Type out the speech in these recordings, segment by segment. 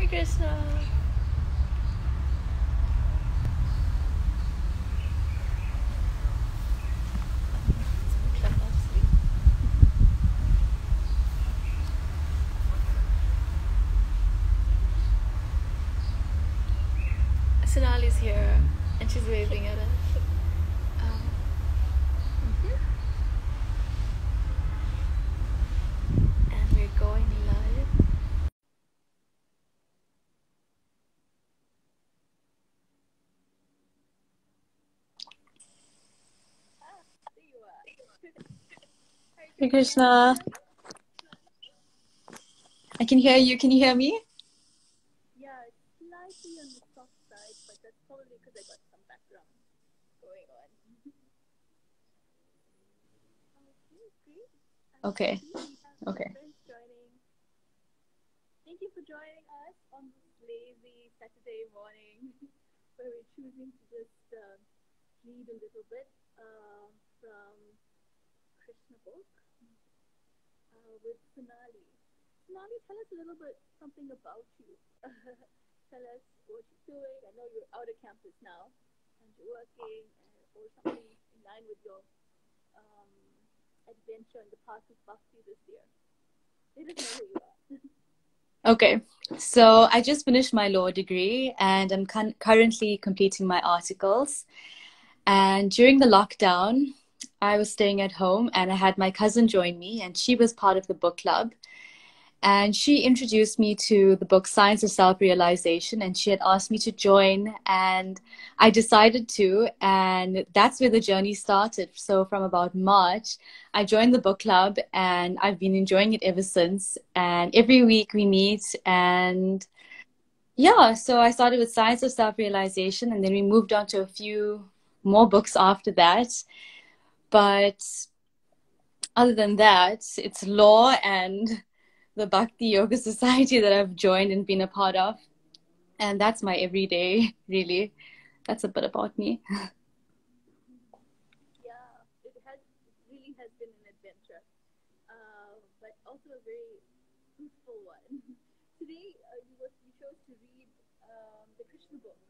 Hare Krishna. Sonali's here and she's waving at us. Mhm. And we're going live. Hare Krishna. I can hear you. Can you hear me? Yeah, it's slightly on the soft side, but that's probably because I got some background going on. Okay, great. Okay. We have Okay. friends joining. Thank you for joining us on this lazy Saturday morning where we're choosing to just read a little bit from Krishna book with Sonali. Sonali, tell us a little bit something about you. Tell us what you're doing. I know you're out of campus now and you're working or something in line with your um, adventure in the path of bhakti this year. Let us know who you are. Okay. So I just finished my law degree and I'm currently completing my articles. And during the lockdown, I was staying at home and I had my cousin join me and she was part of the book club. And she introduced me to the book Science of Self-Realization, and she had asked me to join, and I decided to, and that's where the journey started. So from about March, I joined the book club, and I've been enjoying it ever since. And every week we meet, and yeah, so I started with Science of Self-Realization, and then we moved on to a few more books after that. But other than that, it's law and the Bhakti Yoga Society that I've joined and been a part of. And that's my everyday, really. That's a bit about me. Yeah, it really has been an adventure, but also a very fruitful one. Today, you chose to read the Krishna book,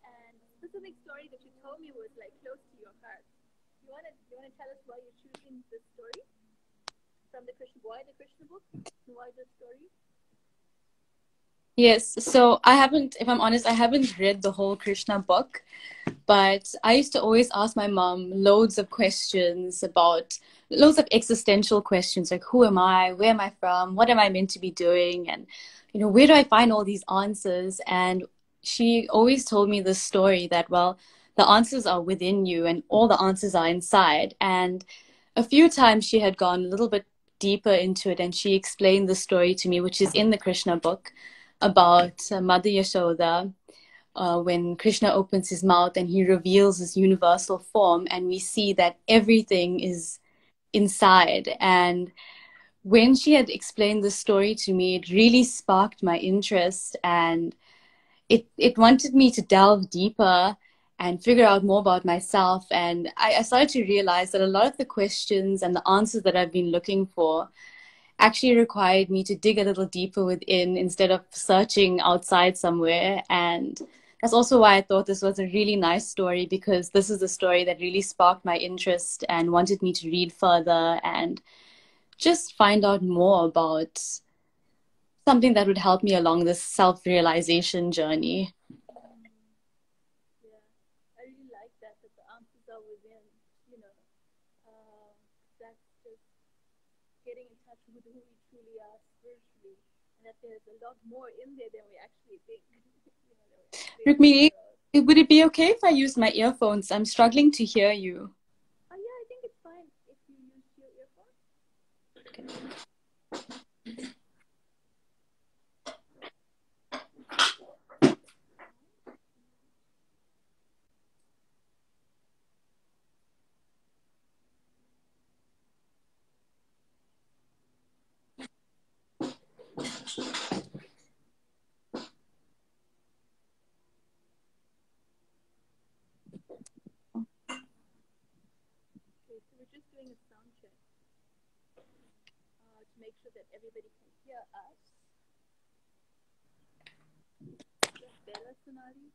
and the specific story that you told me was like close to your heart. You wanna tell us why you're choosing this story from why the Krishna book, and why this story? Yes, so I haven't, if I'm honest, I haven't read the whole Krishna book, but I used to always ask my mom loads of questions about loads of existential questions like who am I, where am I from, what am I meant to be doing, and where do I find all these answers? And she always told me this story that, well, the answers are within you and all the answers are inside. And a few times she had gone a little bit deeper into it and she explained the story to me, which is in the Krishna book, about Mother Yashoda, when Krishna opens his mouth and he reveals his universal form, and we see that everything is inside. And when she had explained the story to me, it really sparked my interest, and it wanted me to delve deeper and figure out more about myself. And I started to realize that a lot of the questions and the answers that I've been looking for actually required me to dig a little deeper within instead of searching outside somewhere. And that's also why I thought this was a really nice story, because this is a story that really sparked my interest and wanted me to read further and just find out more about something that would help me along this self-realization journey. Yeah, I really like that the answers are within. You know, uh, that's just getting in touch with who we truly are spiritually, and that there's a lot more in there than we actually think. Than we actually are Rukmini, aware of. would it be okay if I use my earphones? I'm struggling to hear you. Oh yeah, I think it's fine if you use your earphones. Okay. Okay, so we're just doing a sound check to make sure that everybody can hear us. Sonali?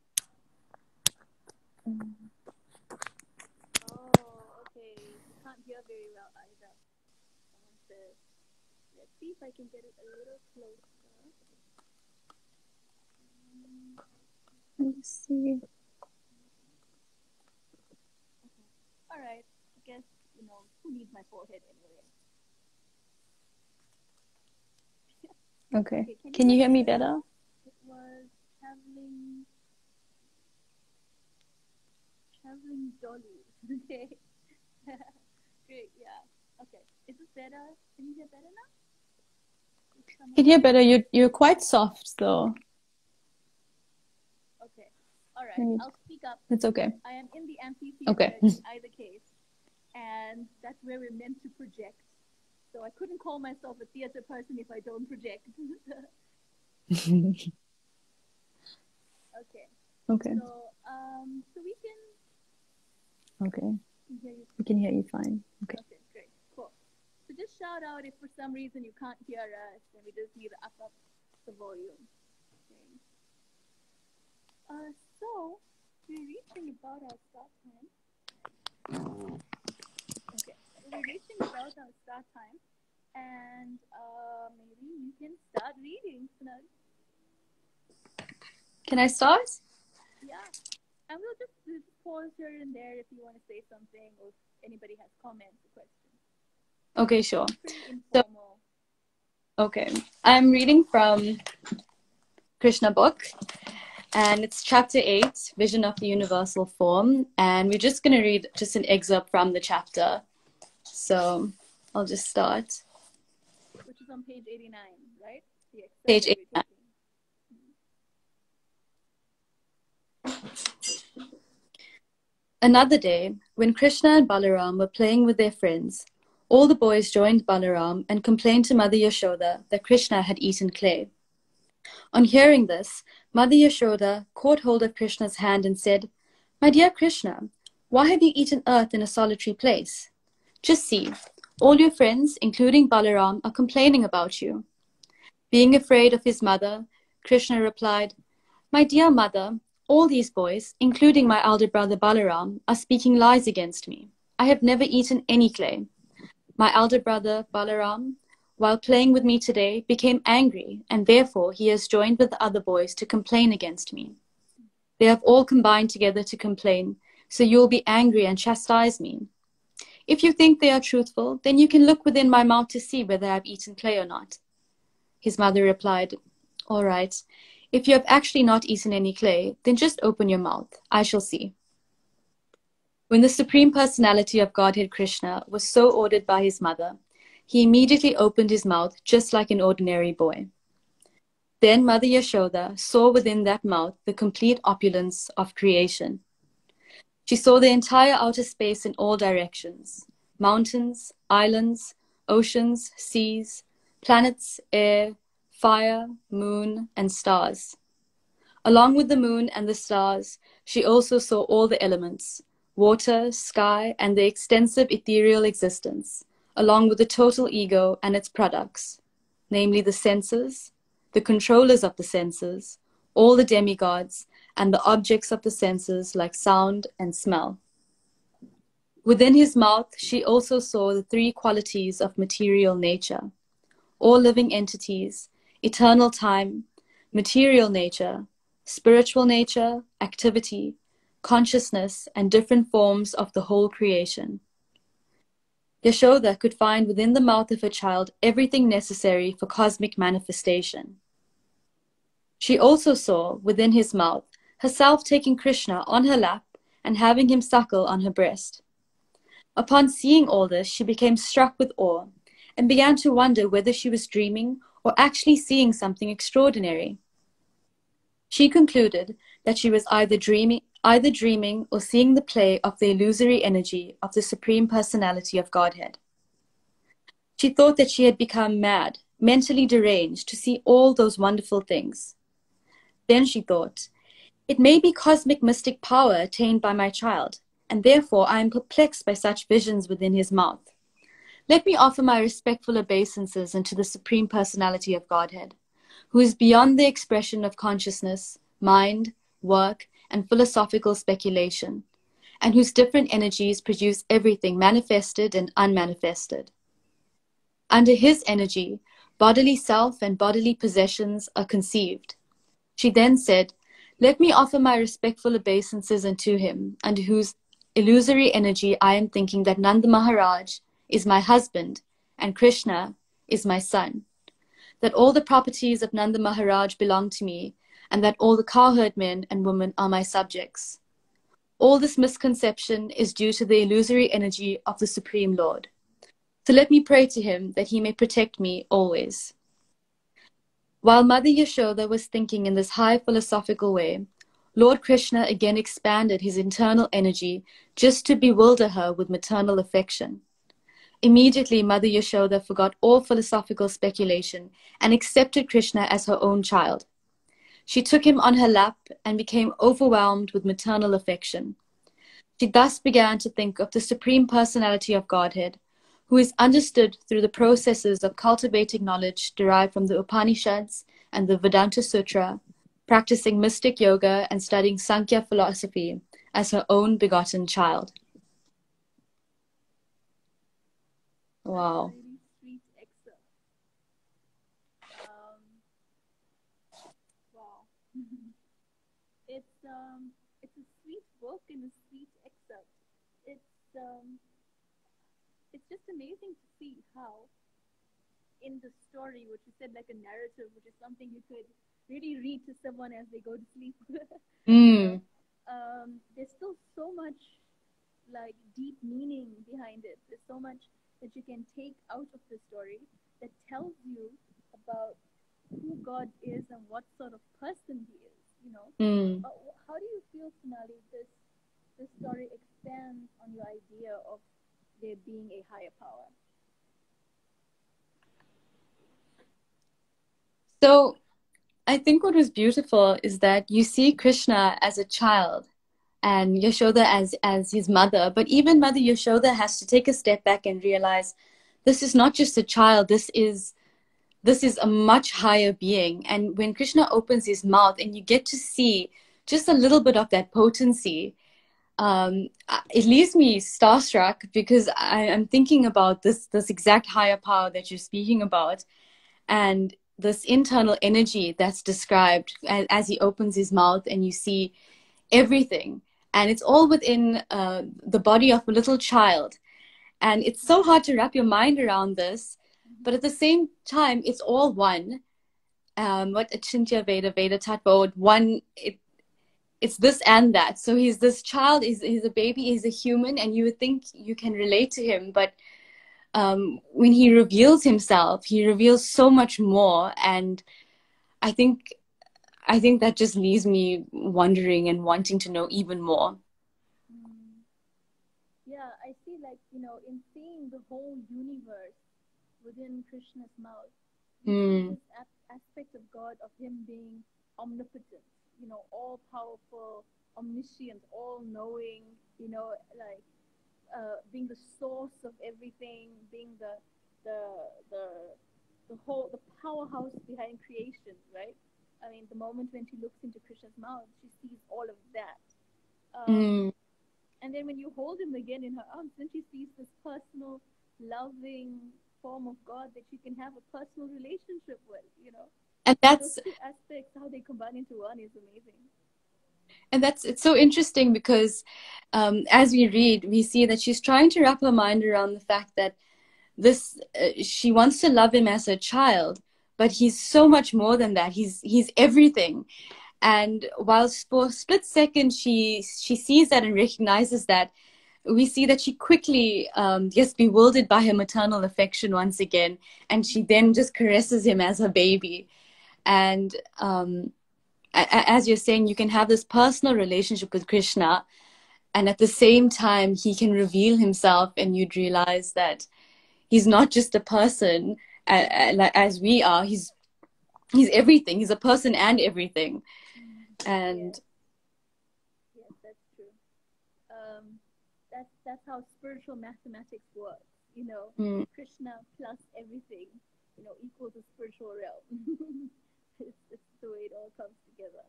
Oh, okay. You can't hear very well either. Someone says, let's see if I can get it a little closer. Let's see. All right. I guess, who needs my forehead anyway? Okay. Okay, Can you hear me better? better? It was traveling dolly. Okay. Great, yeah. Okay. Is this better? Can you hear better now? I can hear better. You're quite soft though. Okay. All right. I'll speak up. It's okay. I am in the amphitheater Okay. in either case, and that's where we're meant to project. So I couldn't call myself a theater person if I don't project. Okay. Okay. So we can. Okay. Hear you. We can hear you fine. Okay. Okay, great, cool. So just shout out if for some reason you can't hear us, and we just need to up the volume. Okay. So we're reaching about our start time. Okay, we're reaching about our start time, and maybe you can start reading, Sonali. Can I start? Yeah, and we'll just pause here and there if you want to say something or if anybody has comments or questions. Okay, sure. Pretty informal. Okay, I'm reading from Krishna book, and it's chapter 8, Vision of the Universal Form, and we're just going to read just an excerpt from the chapter. So I'll just start. Which is on page 89, right? The Page 89. Another day, when Krishna and Balaram were playing with their friends, all the boys joined Balaram and complained to Mother Yashoda that Krishna had eaten clay. On hearing this, Mother Yashoda caught hold of Krishna's hand and said, "My dear Krishna, why have you eaten earth in a solitary place? Just see, all your friends, including Balaram, are complaining about you." Being afraid of his mother, Krishna replied, "My dear mother, all these boys, including my elder brother Balaram, are speaking lies against me. I have never eaten any clay. My elder brother Balaram, while playing with me today, became angry, and therefore he has joined with the other boys to complain against me. They have all combined together to complain, so you will be angry and chastise me. If you think they are truthful, then you can look within my mouth to see whether I have eaten clay or not." His mother replied, "All right. If you have actually not eaten any clay, then just open your mouth. I shall see." When the Supreme Personality of Godhead Krishna was so ordered by his mother, he immediately opened his mouth just like an ordinary boy. Then Mother Yashoda saw within that mouth the complete opulence of creation. She saw the entire outer space in all directions: mountains, islands, oceans, seas, planets, air, fire, moon, and stars. Along with the moon and the stars, she also saw all the elements: water, sky, and the extensive ethereal existence, along with the total ego and its products, namely the senses, the controllers of the senses, all the demigods, and the objects of the senses like sound and smell. Within his mouth, she also saw the 3 qualities of material nature: all living entities, eternal time, material nature, spiritual nature, activity, consciousness, and different forms of the whole creation. Yashoda could find within the mouth of her child everything necessary for cosmic manifestation. She also saw within his mouth herself taking Krishna on her lap and having him suckle on her breast. Upon seeing all this, she became struck with awe and began to wonder whether she was dreaming or actually seeing something extraordinary. She concluded that she was either dreaming or seeing the play of the illusory energy of the Supreme Personality of Godhead. She thought that she had become mad, mentally deranged, to see all those wonderful things. Then she thought, "It may be cosmic mystic power attained by my child, and therefore I am perplexed by such visions within his mouth. Let me offer my respectful obeisances unto the Supreme Personality of Godhead, who is beyond the expression of consciousness, mind, work, and philosophical speculation, and whose different energies produce everything manifested and unmanifested. Under his energy, bodily self and bodily possessions are conceived. She then said, "Let me offer my respectful obeisances unto him, under whose illusory energy I am thinking that Nanda Maharaj is my husband and Krishna is my son, that all the properties of Nanda Maharaj belong to me, and that all the cowherd men and women are my subjects. All this misconception is due to the illusory energy of the Supreme Lord. So let me pray to him that he may protect me always." While Mother Yashoda was thinking in this high philosophical way, Lord Krishna again expanded his internal energy just to bewilder her with maternal affection. Immediately, Mother Yashoda forgot all philosophical speculation and accepted Krishna as her own child. She took him on her lap and became overwhelmed with maternal affection. She thus began to think of the Supreme Personality of Godhead, who is understood through the processes of cultivating knowledge derived from the Upanishads and the Vedanta Sutra, practicing mystic yoga and studying Sankhya philosophy as her own begotten child. That's a Wow. really sweet excerpt. Um, wow. It's a sweet book and a sweet excerpt. It's just amazing to see how in the story, which you said like a narrative, which is something you could really read to someone as they go to sleep. you know, Mm, there's still so much like deep meaning behind it. There's so much that you can take out of the story that tells you about who God is and what sort of person He is. mm. How do you feel, Sonali? This story expands on your idea of there being a higher power. So I think what was beautiful is that you see Krishna as a child and Yashoda as his mother, but even Mother Yashoda has to take a step back and realize this is not just a child, this is a much higher being. And when Krishna opens his mouth and you get to see just a little bit of that potency, it leaves me starstruck because I'm thinking about this exact higher power that you're speaking about, and this internal energy that's described as he opens his mouth and you see everything, and it's all within the body of a little child, and it's so hard to wrap your mind around this, but at the same time it's all one. What Achintya Veda Veda Tattva, one, it's this and that. So he's this child, he's a baby, he's a human, and you would think you can relate to him, but when he reveals himself, he reveals so much more. And I think I think that just leaves me wondering and wanting to know even more. Mm. Yeah, I see, like, in seeing the whole universe within Krishna's mouth, we see Mm, this aspect of God, of Him being omnipotent, all powerful, omniscient, all knowing, like being the source of everything, being the, the, the powerhouse behind creation, right? I mean, the moment when she looks into Krishna's mouth, she sees all of that. Um, mm. and then when you hold him again in her arms, then she sees this personal, loving form of God that she can have a personal relationship with. And So those that's two aspects, how they combine into one, is amazing. it's so interesting because as we read, we see that she's trying to wrap her mind around the fact that this she wants to love him as her child, but he's so much more than that. He's everything. And whilst for a split second she sees that and recognizes that, we see that she quickly gets bewildered by her maternal affection once again, and she then just caresses him as her baby. And as you're saying, you can have this personal relationship with Krishna, and at the same time, he can reveal himself, and you'd realize that he's not just a person as we are. He's everything. He's a person and everything. Yes, And yes, that's true. Um, that's how spiritual mathematics works. mm, Krishna plus everything, equals the spiritual realm. It's the way it all comes together.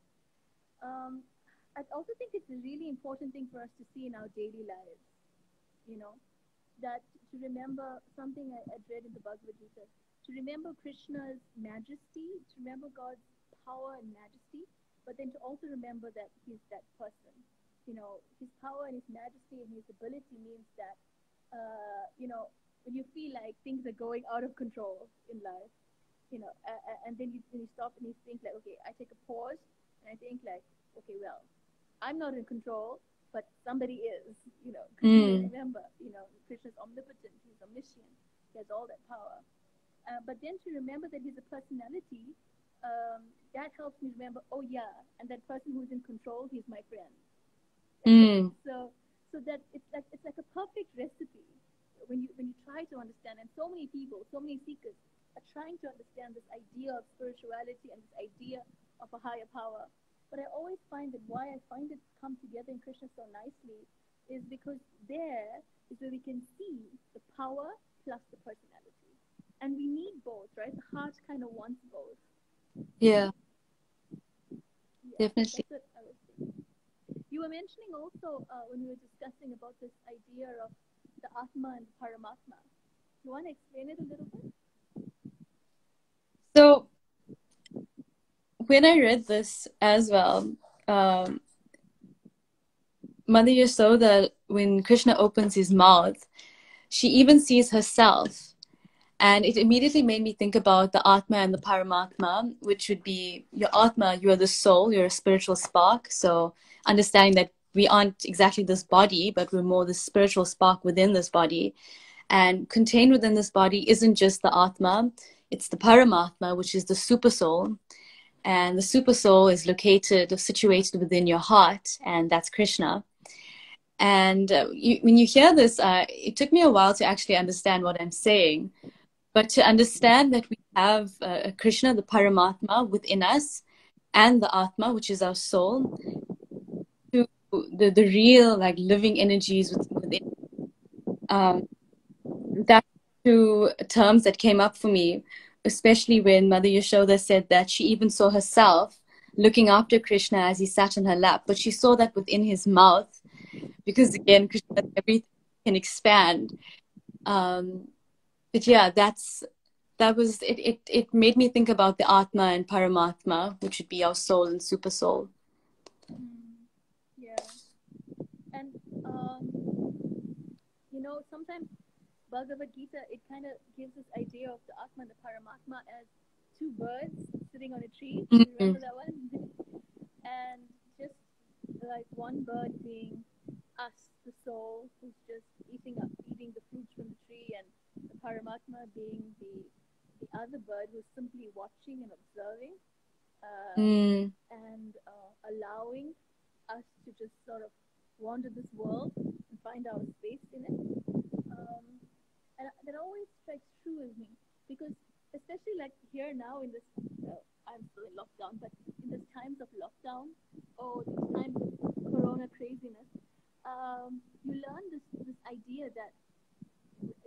Um, I also think it's a really important thing for us to see in our daily lives, you know, that to remember something I'd read in the Bhagavad Gita, to remember Krishna's majesty, to remember God's power and majesty, but then to also remember that he's that person. You know, his power and his majesty and his ability means that, when you feel like things are going out of control in life, and then you stop and you think like, okay, I take a pause and I think like, okay, well, I'm not in control, but somebody is, because Mm. remember, Krishna's omnipotent, he's omniscient, he has all that power. But then to remember that he's a personality, that helps me remember, oh yeah, and that person who's in control, he's my friend. Mm. So that it's like a perfect recipe when you try to understand, and so many people, so many seekers are trying to understand this idea of spirituality and this idea of a higher power. But I always find that why I find it come together in Krishna so nicely is because there is where we can see the power plus the personality. And we need both, right? The heart kind of wants both. Yeah, Yeah, definitely. that's what I was thinking. You were mentioning also when we were discussing about this idea of the Atma and the Paramatma. You want to explain it a little bit? So when I read this as well, um, Mother Yasoda, when Krishna opens his mouth, she even sees herself. And it immediately made me think about the Atma and the Paramatma, which would be your Atma, you are the soul, you're a spiritual spark. So understanding that we aren't exactly this body, but we're more the spiritual spark within this body. And contained within this body isn't just the Atma, it's the Paramatma, which is the super soul. And the super soul is located, situated within your heart, and that's Krishna. And when you hear this, it took me a while to actually understand what I'm saying. But to understand that we have Krishna, the Paramatma, within us, and the Atma, which is our soul, to the real, like, living energies within, um, that two terms that came up for me, especially when Mother Yashoda said that she even saw herself looking after Krishna as he sat in her lap, but she saw that within his mouth, because again, Krishna, everything can expand. Um, but yeah, that was it, it made me think about the Atma and Paramatma, which would be our soul and super soul. Mm, yeah. And, sometimes Bhagavad Gita, it kind of gives this idea of the Atma and the Paramatma as two birds sitting on a tree. Do you Mm-hmm. remember that one? And just like one bird being us, the soul, who's just eating the fruits from the tree, and the Paramatma being the other bird who's simply watching and observing, um, Mm. and allowing us to just sort of wander this world and find our space in it. Um, and that always strikes true with me because, especially like here now in this, I'm still in lockdown, but in this times of lockdown or these times of Corona craziness, you learn this idea that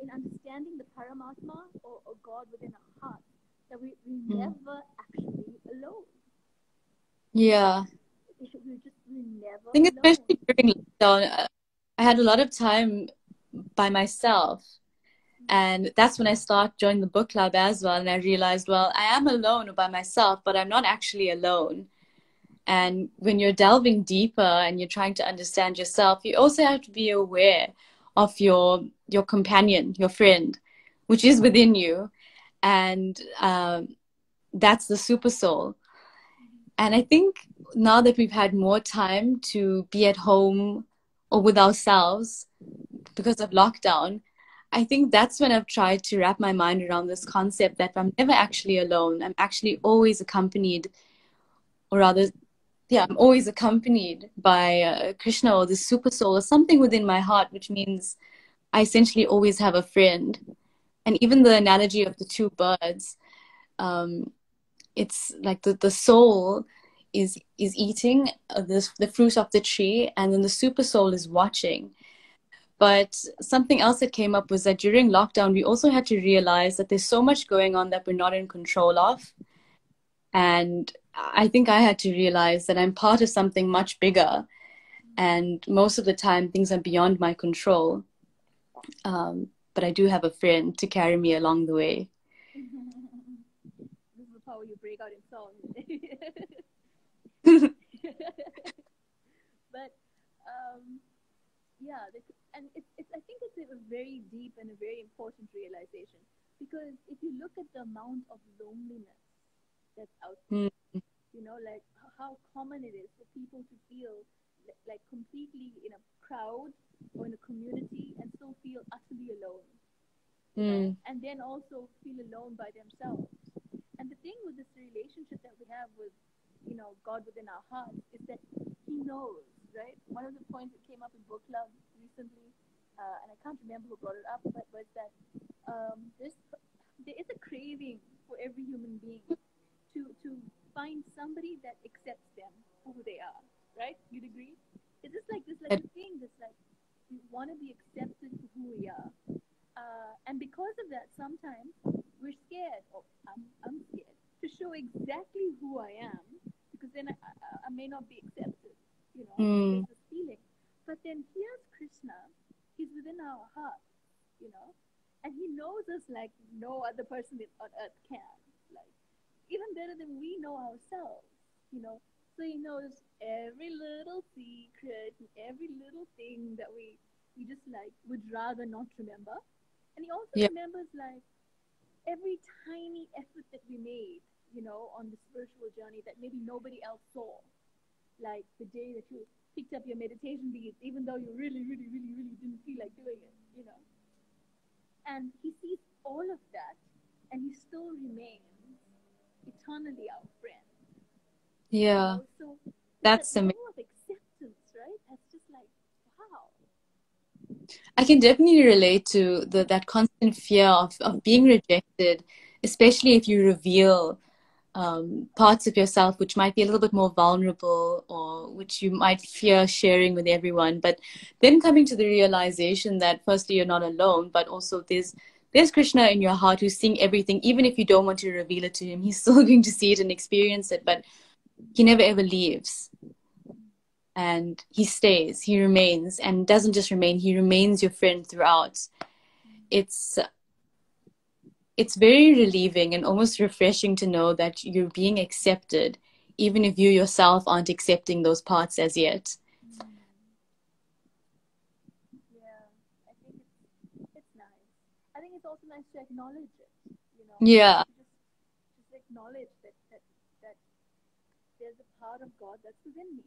in understanding the Paramatma or God within our heart, that we Mm. never actually alone. Yeah. We're never I think alone. especially during lockdown, I had a lot of time by myself. And that's when I started joining the book club as well. And I realized, well, I am alone or by myself, but I'm not actually alone. And when you're delving deeper and you're trying to understand yourself, you also have to be aware of your companion, your friend, which is within you. And that's the super soul. And I think now that we've had more time to be at home or with ourselves because of lockdown, I think that's when I've tried to wrap my mind around this concept that I'm never actually alone. I'm actually always accompanied, or rather, yeah, I'm always accompanied by Krishna or the super soul or something within my heart, which means I essentially always have a friend. And even the analogy of the two birds, um, it's like the soul is eating the fruit of the tree, and then the super soul is watching. But something else that came up was that during lockdown, we also had to realize that there's so much going on that we're not in control of. And I think I had to realize that I'm part of something much bigger. And most of the time, things are beyond my control. But I do have a friend to carry me along the way. This is how you break out in song. But yeah, and it's I think it's a very deep and a very important realization, because if you look at the amount of loneliness that's out there, Mm, like how common it is for people to feel like completely in a crowd or in a community and still feel utterly alone, mm, and then also feel alone by themselves. And the thing with this relationship that we have with, God within our hearts is that He knows, right? One of the points that came up in book club recently, and I can't remember who brought it up, but was that there's there is a craving for every human being to find somebody that accepts them for who they are, right? You'd agree? It's just like this, like a thing that's like we want to be accepted for who we are, and because of that, sometimes we're scared, or I'm scared to show exactly who I am, because then I may not be accepted. mm. There's this feeling. But then here's Krishna. He's within our heart, you know, and he knows us like no other person on earth can. Like even better than we know ourselves, you know. So he knows every little secret, every little thing that we just like would rather not remember. And he also Yeah, remembers like every tiny effort that we made, on the spiritual journey that maybe nobody else saw. Like the day that you picked up your meditation beads, even though you really, really, really, really didn't feel like doing it. And he sees all of that, and he still remains eternally our friend. yeah, So it's that that's amazing. level of acceptance, right? That's just like, wow. I can definitely relate to that constant fear of being rejected, especially if you reveal parts of yourself which might be a little bit more vulnerable or which you might fear sharing with everyone. But then coming to the realization that firstly you're not alone, but also there's Krishna in your heart who's seeing everything, even if you don't want to reveal it to him, he's still going to see it and experience it. But he never ever leaves. And he stays, he remains, and doesn't just remain, he remains your friend throughout. It's it's very relieving and almost refreshing to know that you're being accepted, even if you yourself aren't accepting those parts as yet. Yeah, I think it's nice. I think it's also nice to acknowledge it, Yeah. to just acknowledge that there's a part of God that's within me.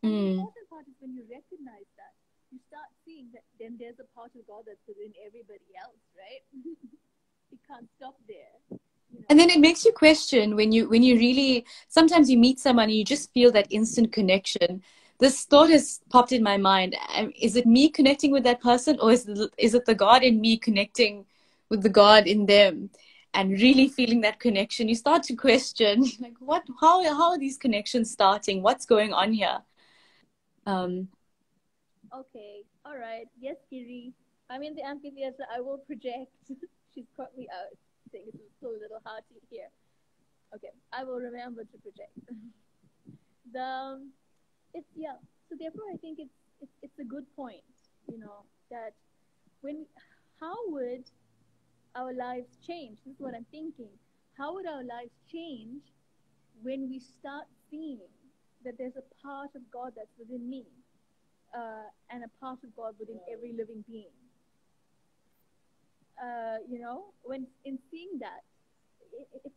And the Mm. important part is when you recognize that, you start seeing that then there's a part of God that's within everybody else, right? You can't stop there, And then it makes you question when you really sometimes you meet someone and you just feel that instant connection. This thought has popped in my mind. Is it me connecting with that person, or is it the God in me connecting with the God in them and really feeling that connection? You start to question like what how are these connections starting? What's going on here? Um, Okay, all right. Yes, Kiri. I'm in the amphitheater. I will project. She's caught me out. Saying it's so little hearty here. Okay, I will remember to project. the it's yeah. So therefore, I think it's a good point. That when how would our lives change? This is what I'm thinking. How would our lives change when we start seeing that there's a part of God that's within me, and a part of God within every living being? When in seeing that,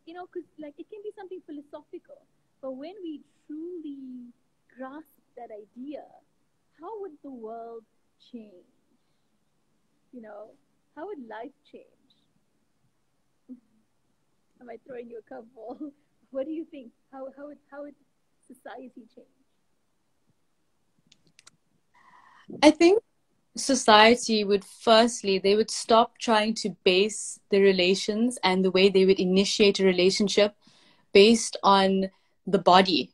because like it can be something philosophical, but when we truly grasp that idea, how would the world change? How would life change? Am I throwing you a curveball? What do you think? How would society change? I think society would firstly they would stop trying to base the relations and the way they would initiate a relationship based on the body.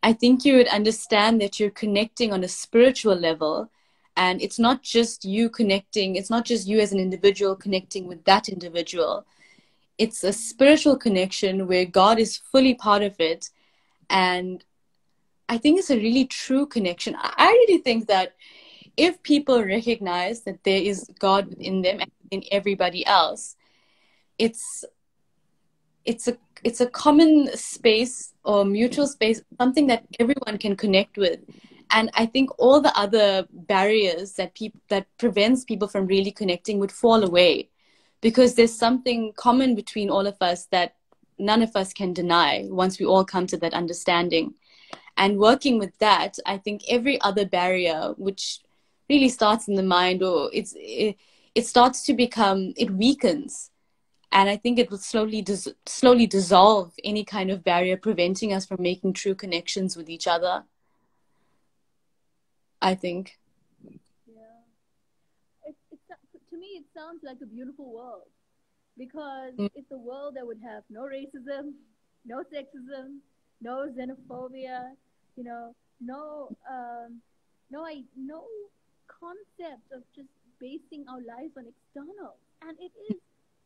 I think you would understand that you're connecting on a spiritual level, and it's not just you connecting, it's not just you as an individual connecting with that individual. it's a spiritual connection where God is fully part of it. And I think it's a really true connection. I really think that if people recognize that there is God within them and in everybody else, it's it's a it's a common space or mutual space, something that everyone can connect with. And I think all the other barriers that prevents people from really connecting would fall away, because there's something common between all of us that none of us can deny once we all come to that understanding. And working with that, I think every other barrier, which really starts in the mind, or it starts to become, it weakens. And I think it will slowly dissolve any kind of barrier preventing us from making true connections with each other, I think. Yeah. To me, it sounds like a beautiful world, because Mm, it's a world that would have no racism, no sexism, no xenophobia, you know, no concept of just basing our lives on external. And it is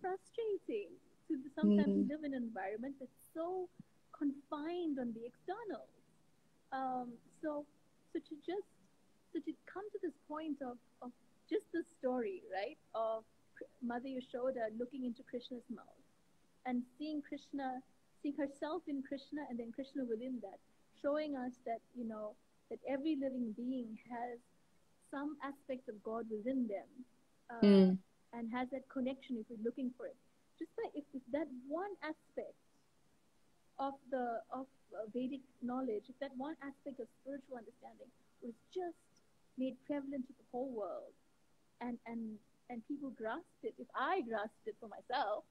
frustrating to sometimes mm, live in an environment that's so confined on the external. Um, so, so to just so to come to this point of just the story, right, of Mother Yashoda looking into Krishna's mouth and seeing Krishna, seeing herself in Krishna, and then Krishna within that, showing us that that every living being has some aspect of God within them, uh, mm, and has that connection if we're looking for it. Just by if that one aspect of the of Vedic knowledge, if that one aspect of spiritual understanding was just made prevalent to the whole world, and people grasped it, if I grasped it for myself,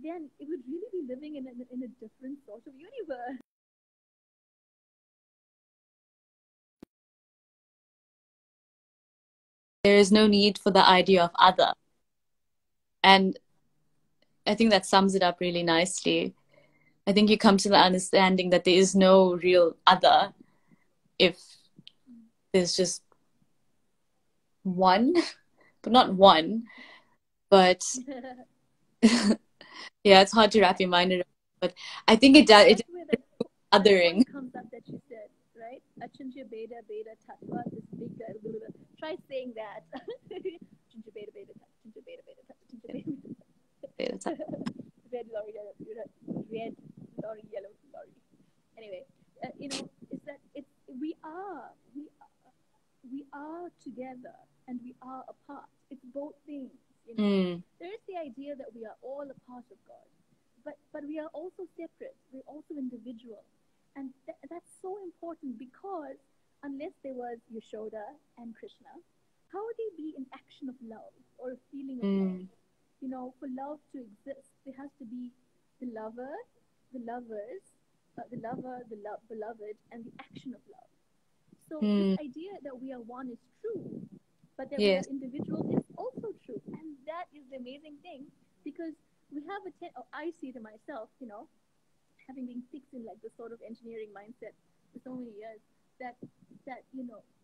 then it would really be living in a different sort of universe. there is no need for the idea of other. And I think that sums it up really nicely. I think you come to the understanding that there is no real other if there's just one, but not one. But yeah, it's hard to wrap your mind around. But I think it does. It That's where that othering. point comes up that you said, right? Achunja beta beta tattva, this big guy. Blah, blah, blah. Try saying that. Achunja beta beta tat, achunja beta beta tat, achunja beta beta tat. Red lorry, yellow, red lorry, yellow lorry. Anyway, it's that it's we are together and we are apart. It's both things, you know. Mm, There is the idea that we are all a part of God, but we are also separate. We're also individual, and that's so important, because unless there was Yashoda and Krishna, how would they be an action of love or a feeling of love? mm, For love to exist, there has to be the lover, the lovers, the lover, beloved, and the action of love. So this mm. idea that we are one is true, but that we are Yes. individuals is also true, and that is the amazing thing, because we have I see it in myself, having been fixed in like this sort of engineering mindset for so many years, that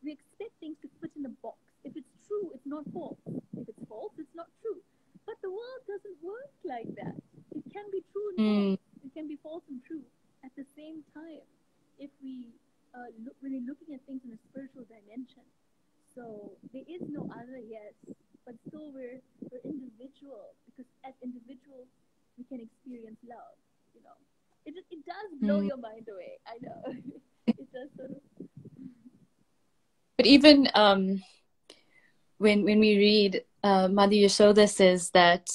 we expect things to fit in a box. If it's true, it's not false. If it's false, it's not true. But the world doesn't work like that. It can be true and false. Mm, It can be false and true at the same time. If we when we're looking at things in a spiritual dimension, so there is no other, yes, but still we're individual, because as individuals we can experience love. You know, it does blow mm. your mind away. I know. It does sort of. But even when we read, Mother Yashoda says that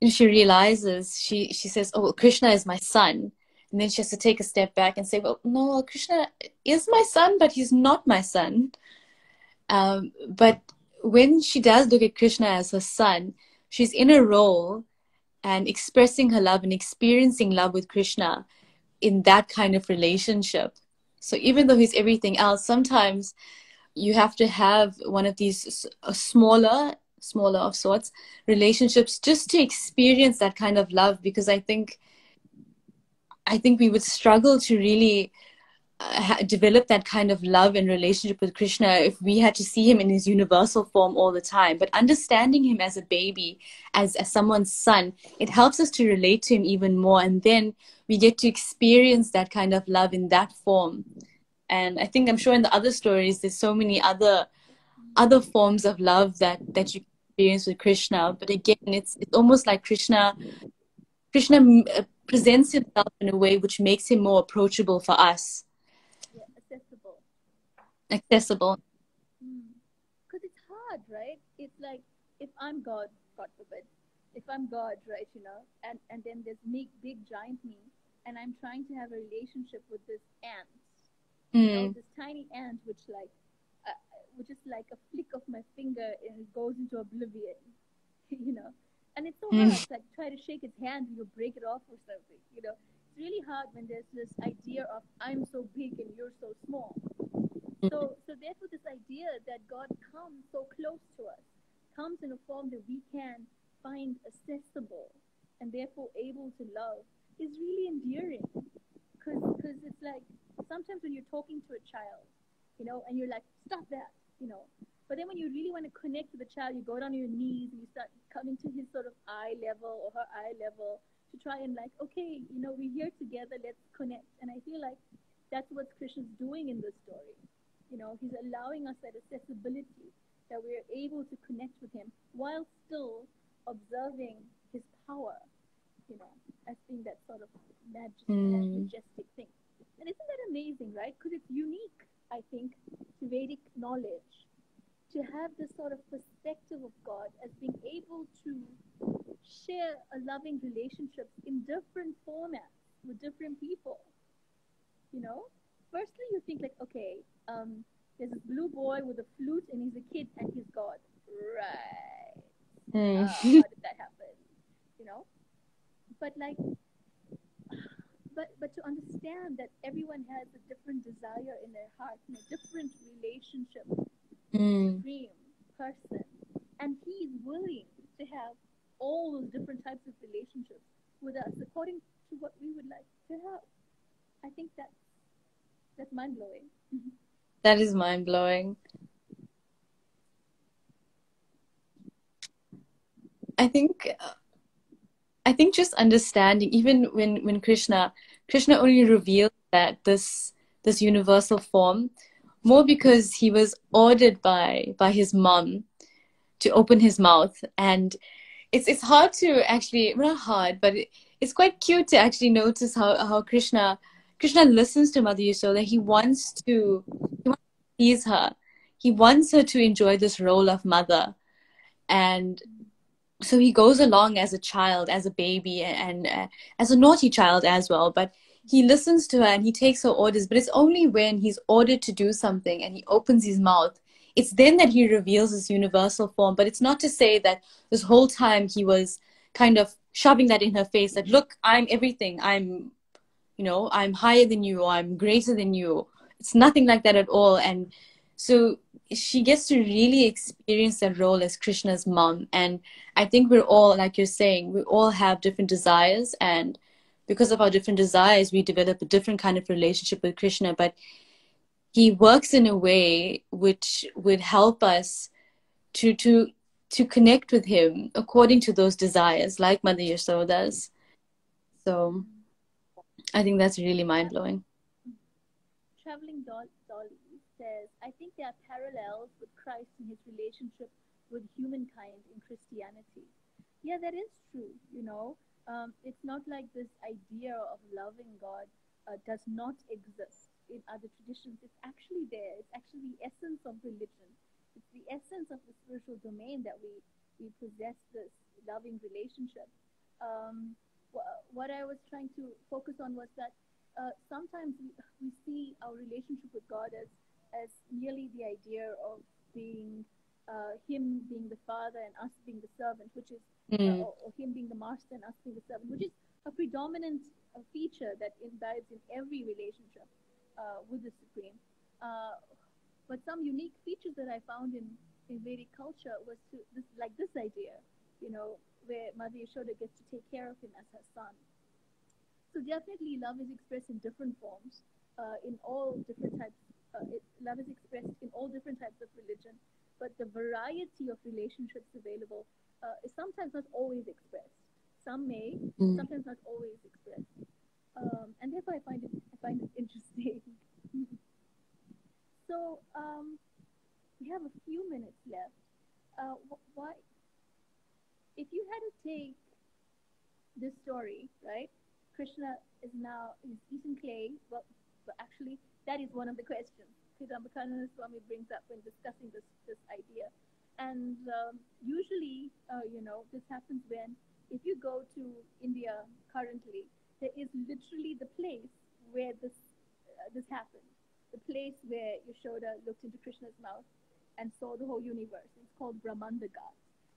she realizes, she says, "Oh, Krishna is my son," and then she has to take a step back and say, "Well, no, Krishna is my son, but he's not my son." But when she does look at Krishna as her son, she's in a role and expressing her love and experiencing love with Krishna in that kind of relationship. So even though he's everything else, sometimes you have to have one of these smaller of sorts relationships just to experience that kind of love, because I think we would struggle to really develop that kind of love and relationship with Krishna if we had to see him in his universal form all the time. But understanding him as a baby, as someone's son, it helps us to relate to him even more. And then we get to experience that kind of love in that form. And I think, I'm sure in the other stories, there's so many other forms of love that you experience with Krishna. But again, it's almost like Krishna presents himself in a way which makes him more approachable for us, Yeah, accessible. accessible. Because it's hard, right? It's like if I'm God, God forbid, if I'm God, right, and then there's big giant me, and I'm trying to have a relationship with this ant, Mm. this tiny ant, which is like a flick of my finger and it goes into oblivion, you know. And it's so Mm. hard. It's like try to shake its hand, you break it off or something. It's really hard when there's this idea of I'm so big and you're so small. So therefore, this idea that God comes so close to us, comes in a form that we can find accessible and therefore able to love, is really endearing. Because it's like sometimes when you're talking to a child, and you're like, stop that. But then when you really want to connect with the child, you go down on your knees and you start coming to his sort of eye level or her eye level to try and like, okay, we're here together, let's connect. And I feel like that's what Krishna's doing in this story. He's allowing us that accessibility, that we're able to connect with him while still observing his power, as being that sort of Mm. majestic thing. And isn't that amazing, right? Because it's unique, I think, to Vedic knowledge to have this sort of perspective of God as being able to share a loving relationship in different formats with different people. you know Firstly you think like, okay, there's this blue boy with a flute and he's a kid and he's God, right? Mm. How did that happen? you know but like but to understand that everyone has a different desire in their heart and a different relationship with the Mm. supreme person, and he's willing to have all those different types of relationships with us according to what we would like to have. I think that's mind blowing. That is mind blowing. I think I think just understanding, even when Krishna only revealed that this universal form more because he was ordered by his mom to open his mouth. And it's hard to actually, well, not hard, but it's quite cute to actually notice how Krishna listens to Mother Yasoda. He wants to please her. He wants her to enjoy this role of mother. And so he goes along as a child, as a baby, and as a naughty child as well. But he listens to her and he takes her orders. But it's only when he's ordered to do something and he opens his mouth, it's then that he reveals his universal form. But it's not to say that this whole time he was kind of shoving that in her face, that look, I'm everything. I'm higher than you, or I'm greater than you. It's nothing like that at all. And so she gets to really experience that role as Krishna's mom. And I think we're all, like you're saying, we all have different desires. And because of our different desires, we develop a different kind of relationship with Krishna. But he works in a way which would help us to to to connect with him according to those desires, like Mother Yasoda's. So I think that's really mind blowing. Traveling Dolly says, I think there are parallels with Christ in his relationship with humankind in Christianity. Yeah, that is true. It's not like this idea of loving God does not exist in other traditions. It's actually there. It's actually the essence of religion. It's the essence of the spiritual domain that we possess this loving relationship. Um, what I was trying to focus on was that sometimes we see our relationship with God as merely the idea of being Him being the Father and us being the servant, which is Mm. or Him being the master and us being the servant, which is a predominant feature that imbibes in every relationship with the Supreme. Uh, but some unique features that I found in Vedic culture was this idea, where Mother Yashoda gets to take care of him as her son. So definitely, love is expressed in different forms, in all different types. Love is expressed in all different types of religion, but the variety of relationships available is sometimes not always expressed. Some may, Mm. sometimes not always expressed, and therefore I find it interesting. So we have a few minutes left. Why, if you had to take this story, right? Krishna is now he's eaten clay. Well, actually, that is one of the questions Pidambakananda Swami brings up when discussing this idea. And usually, this happens when if you go to India currently, there is literally the place where this happened, the place where Yashoda looked into Krishna's mouth and saw the whole universe. It's called Brahmandagat,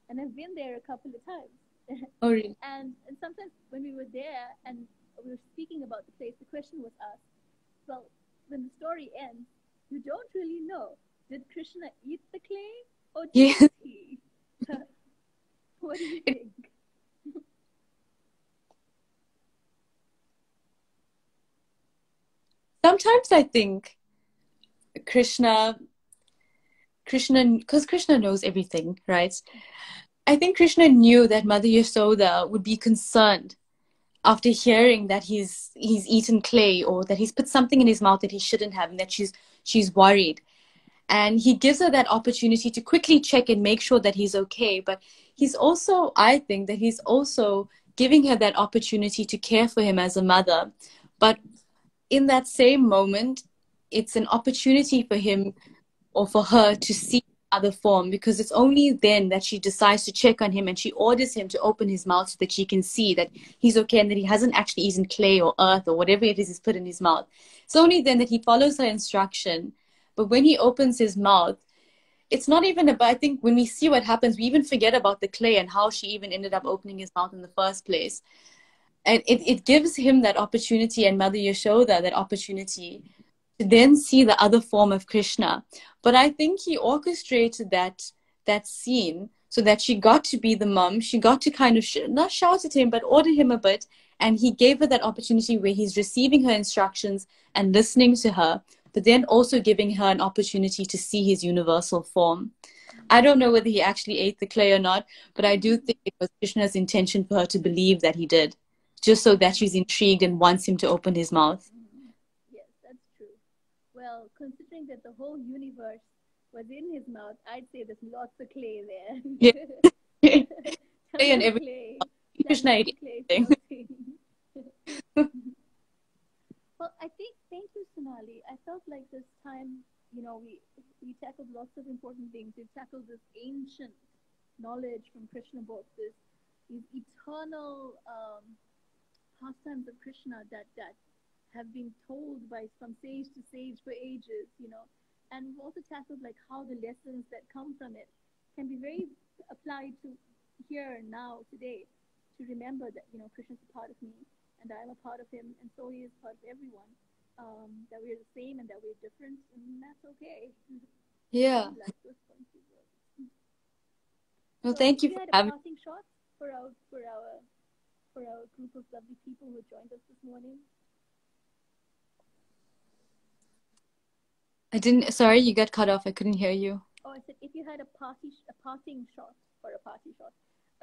and I've been there a couple of times. Oh, really? And sometimes when we were there and we were speaking about the place, the question was asked, well, when the story ends, you don't really know. Did Krishna eat the clay or Yeah. didn't he? What do you think? Sometimes I think Krishna, because Krishna knows everything, right? I think Krishna knew that Mother Yasoda would be concerned after hearing that he's eaten clay or that he's put something in his mouth that he shouldn't have, and that she's worried. And he gives her that opportunity to quickly check and make sure that he's okay. But he's also, I think that he's also giving her that opportunity to care for him as a mother. But in that same moment, it's an opportunity for him or for her to see other form, because it's only then that she decides to check on him and she orders him to open his mouth so that she can see that he's okay and that he hasn't actually eaten clay or earth or whatever it is he's put in his mouth. It's only then that he follows her instruction. But when he opens his mouth, it's not even about, I think when we see what happens, we even forget about the clay and how she even ended up opening his mouth in the first place. And it gives him that opportunity, and Mother Yashoda that opportunity to then see the other form of Krishna. But I think he orchestrated that scene so that she got to be the mom. She got to kind of not shout at him, but order him a bit. And he gave her that opportunity where he's receiving her instructions and listening to her, but then also giving her an opportunity to see his universal form. I don't know whether he actually ate the clay or not, but I do think it was Krishna's intention for her to believe that he did, just so that she's intrigued and wants him to open his mouth. Yes, that's true. Well, considering that the whole universe was in his mouth, I'd say there's lots of clay Yeah. there. Clay Tons and of everything. clay, Krishna tons of ate clay everything. floating. Well, I think thank you, Sonali. I felt like this time, we tackled lots of important things. We've tackled this ancient knowledge from Krishna books, these eternal pastimes of Krishna that have been told by from sage to sage for ages. And we've also tackled like how the lessons that come from it can be very applied to here now today, to remember that Krishna's a part of me and I'm a part of him, and so he is part of everyone. That we're the same and that we're different, and that's okay. I Yeah. like those points as well. Well, So, thank if you you for had a having. passing shot for our group of lovely people who joined us this morning. I didn't. Sorry, you got cut off. I couldn't hear you. Oh, I said if you had a parting shot for a party shot,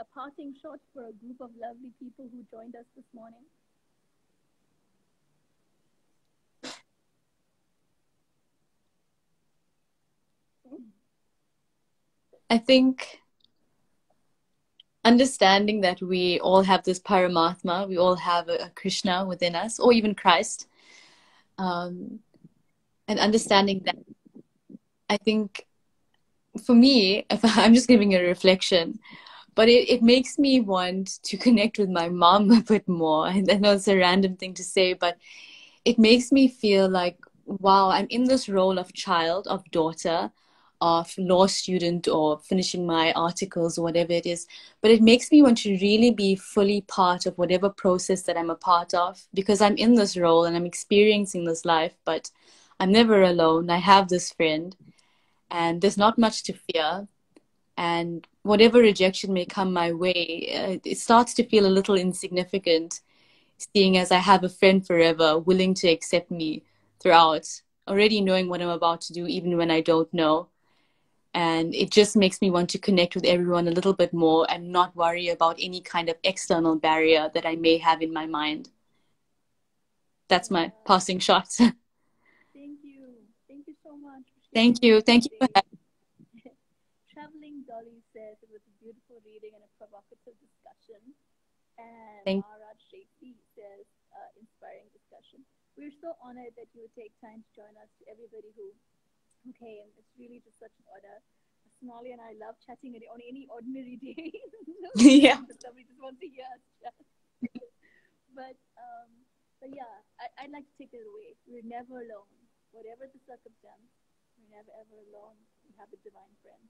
a parting shot for a group of lovely people who joined us this morning. I think understanding that we all have this Paramatma, we all have a Krishna within us, or even Christ, um, and understanding that. I think for me, if I'm just giving a reflection, but it makes me want to connect with my mom a bit more. I know it's a random thing to say, but it makes me feel like, wow, I'm in this role of child, of daughter, of law student, or finishing my articles or whatever it is. But it makes me want to really be fully part of whatever process that I'm a part of, because I'm in this role and I'm experiencing this life, but I'm never alone. I have this friend, and there's not much to fear. And whatever rejection may come my way, it starts to feel a little insignificant seeing as I have a friend forever willing to accept me throughout, already knowing what I'm about to do, even when I don't know. And it just makes me want to connect with everyone a little bit more and not worry about any kind of external barrier that I may have in my mind. That's my Yeah. passing shot. Thank you. Thank you so much for Thank sharing with you. us Thank you for today. having Traveling Dolly says it was a beautiful reading and a provocative discussion. And me. Maharaj Shakti says, inspiring discussion. We're so honored that you would take time to join us. To everybody who came, it's really just such an honor. Sonali and I love chatting on any ordinary day. Yeah. Somebody just wants to hear us chat. But but yeah, I'd like to take it away. We're never alone, whatever the circumstance. We're never ever alone. We have a divine friend.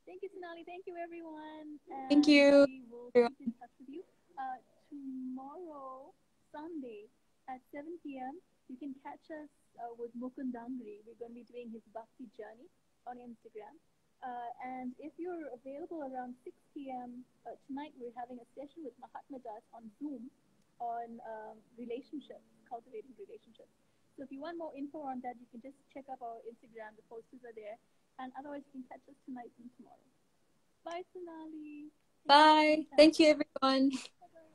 Thank you, Sonali. Thank you, everyone, Thank and you. we will keep in touch with you. Tomorrow, Sunday at 7 p.m., you can catch us with Mukundangri. We're going to be doing his Bhakti journey on Instagram. And if you're available around 6 p.m. Tonight, we're having a session with Mahatma Das on Zoom on relationships, cultivating relationships. So if you want more info on that, you can just check up our Instagram. The posters are there. And otherwise, you can catch us tonight and tomorrow. Bye, Sonali. Thank you for spending Bye. time Thank with you, us. everyone. Bye bye.